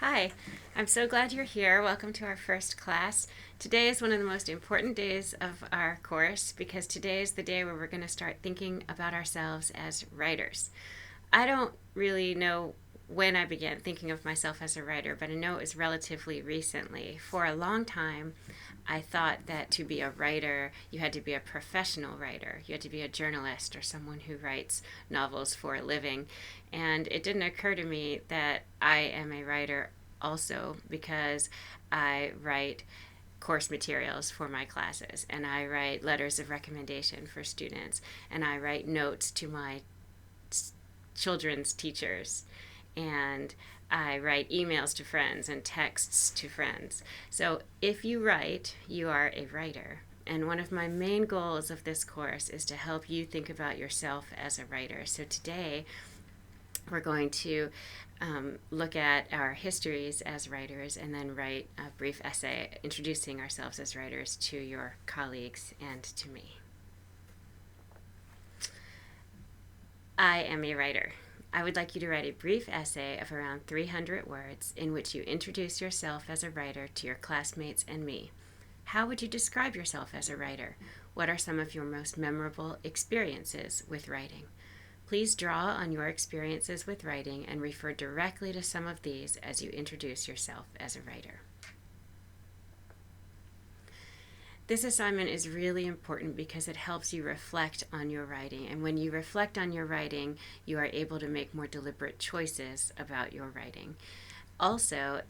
Hi, I'm so glad you're here. Welcome to our first class. Today is one of the most important days of our course because today is the day where we're going to start thinking about ourselves as writers. I don't really know when I began thinking of myself as a writer, but I know it was relatively recently. For a long time, I thought that to be a writer, you had to be a professional writer. You had to be a journalist or someone who writes novels for a living. And it didn't occur to me that I am a writer also because I write course materials for my classes and I write letters of recommendation for students and I write notes to my children's teachers and I write emails to friends and texts to friends. So if you write, you are a writer. And one of my main goals of this course is to help you think about yourself as a writer. So today we're going to look at our histories as writers and then write a brief essay introducing ourselves as writers to your colleagues and to me. I am a writer. I would like you to write a brief essay of around 300 words in which you introduce yourself as a writer to your classmates and me. How would you describe yourself as a writer? What are some of your most memorable experiences with writing? Please draw on your experiences with writing and refer directly to some of these as you introduce yourself as a writer. This assignment is really important because it helps you reflect on your writing. And when you reflect on your writing, you are able to make more deliberate choices about your writing. Also,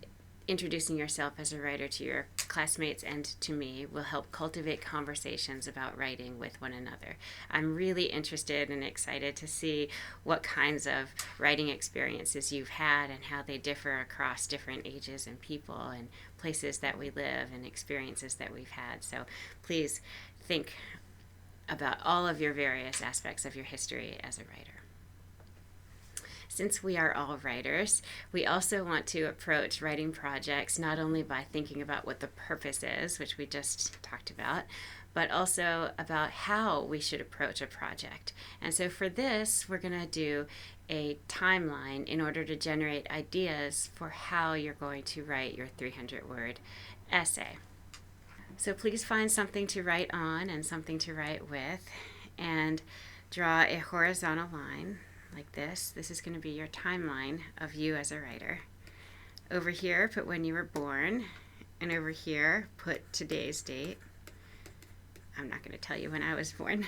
introducing yourself as a writer to your classmates and to me will help cultivate conversations about writing with one another. I'm really interested and excited to see what kinds of writing experiences you've had and how they differ across different ages and people and places that we live and experiences that we've had. So please think about all of your various aspects of your history as a writer. Since we are all writers, we also want to approach writing projects not only by thinking about what the purpose is, which we just talked about, but also about how we should approach a project. And so for this, we're going to do a timeline in order to generate ideas for how you're going to write your 300-word essay. So please find something to write on and something to write with, and draw a horizontal line like this. This is going to be your timeline of you as a writer. Over here, put when you were born, and over here, put today's date. I'm not going to tell you when I was born.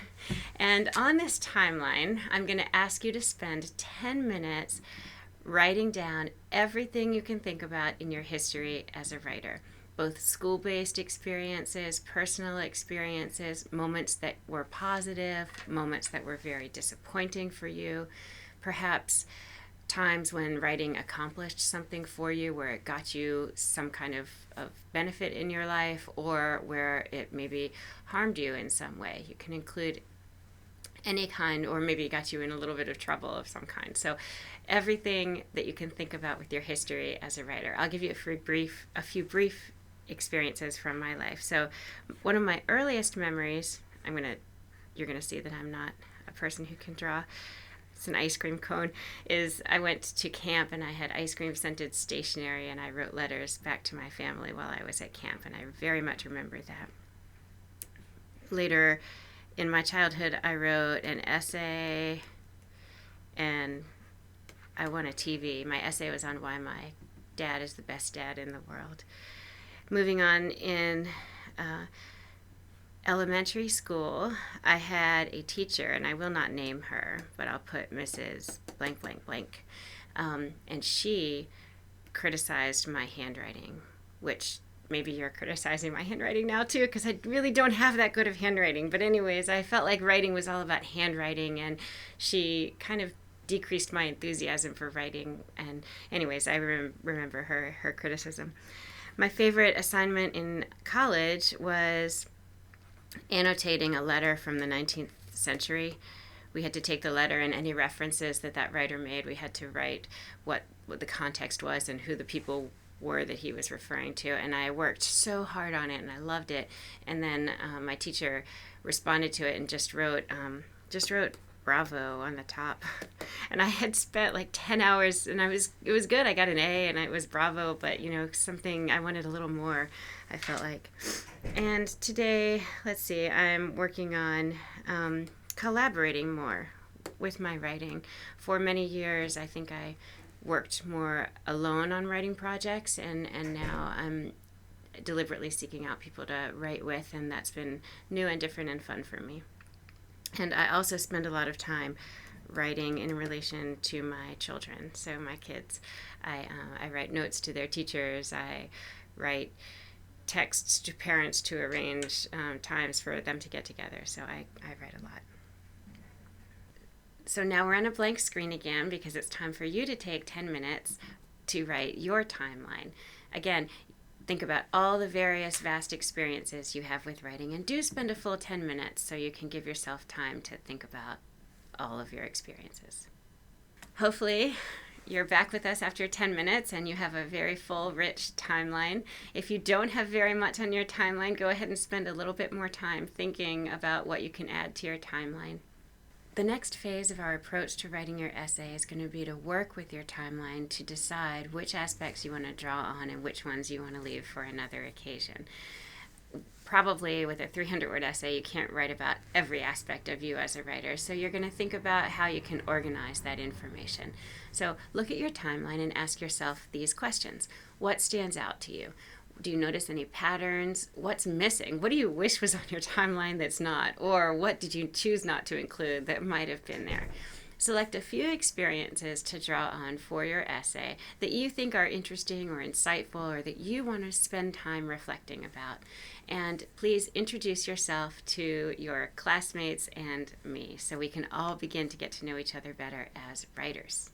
And on this timeline, I'm going to ask you to spend 10 minutes writing down everything you can think about in your history as a writer. Both school-based experiences, personal experiences, moments that were positive, moments that were very disappointing for you, perhaps times when writing accomplished something for you where it got you some kind of benefit in your life or where it maybe harmed you in some way. You can include any kind, or maybe it got you in a little bit of trouble of some kind. So everything that you can think about with your history as a writer. I'll give you a few brief experiences from my life. So one of my earliest memories, you're gonna see that I'm not a person who can draw. It's an ice cream cone, is I went to camp and I had ice cream scented stationery and I wrote letters back to my family while I was at camp, and I very much remember that. Later in my childhood, I wrote an essay and I won a TV. My essay was on why my dad is the best dad in the world. Moving on, in elementary school, I had a teacher, and I will not name her, but I'll put Mrs. blank, blank, blank. And she criticized my handwriting, which maybe you're criticizing my handwriting now too, because I really don't have that good of handwriting. But anyways, I felt like writing was all about handwriting, and she kind of decreased my enthusiasm for writing. And anyways, I remember her criticism. My favorite assignment in college was annotating a letter from the 19th century. We had to take the letter and any references that writer made. We had to write what the context was and who the people were that he was referring to. And I worked so hard on it and I loved it. And then my teacher responded to it and just wrote Bravo on the top. And I had spent like 10 hours, and it was good. I got an A, and it was Bravo, but something I wanted a little more, I felt like. And today, let's see, I'm working on collaborating more with my writing. For many years, I think I worked more alone on writing projects, and now I'm deliberately seeking out people to write with, and that's been new and different and fun for me. And I also spend a lot of time writing in relation to my children. So my kids, I write notes to their teachers. I write texts to parents to arrange times for them to get together. So I write a lot. So now we're on a blank screen again because it's time for you to take 10 minutes to write your timeline. Again, think about all the various vast experiences you have with writing, and do spend a full 10 minutes so you can give yourself time to think about all of your experiences. Hopefully, you're back with us after 10 minutes and you have a very full, rich timeline. If you don't have very much on your timeline, go ahead and spend a little bit more time thinking about what you can add to your timeline. The next phase of our approach to writing your essay is going to be to work with your timeline to decide which aspects you want to draw on and which ones you want to leave for another occasion. Probably with a 300-word essay, you can't write about every aspect of you as a writer, so you're going to think about how you can organize that information. So look at your timeline and ask yourself these questions. What stands out to you? Do you notice any patterns? What's missing? What do you wish was on your timeline that's not? Or what did you choose not to include that might have been there? Select a few experiences to draw on for your essay that you think are interesting or insightful, or that you want to spend time reflecting about. And please introduce yourself to your classmates and me so we can all begin to get to know each other better as writers.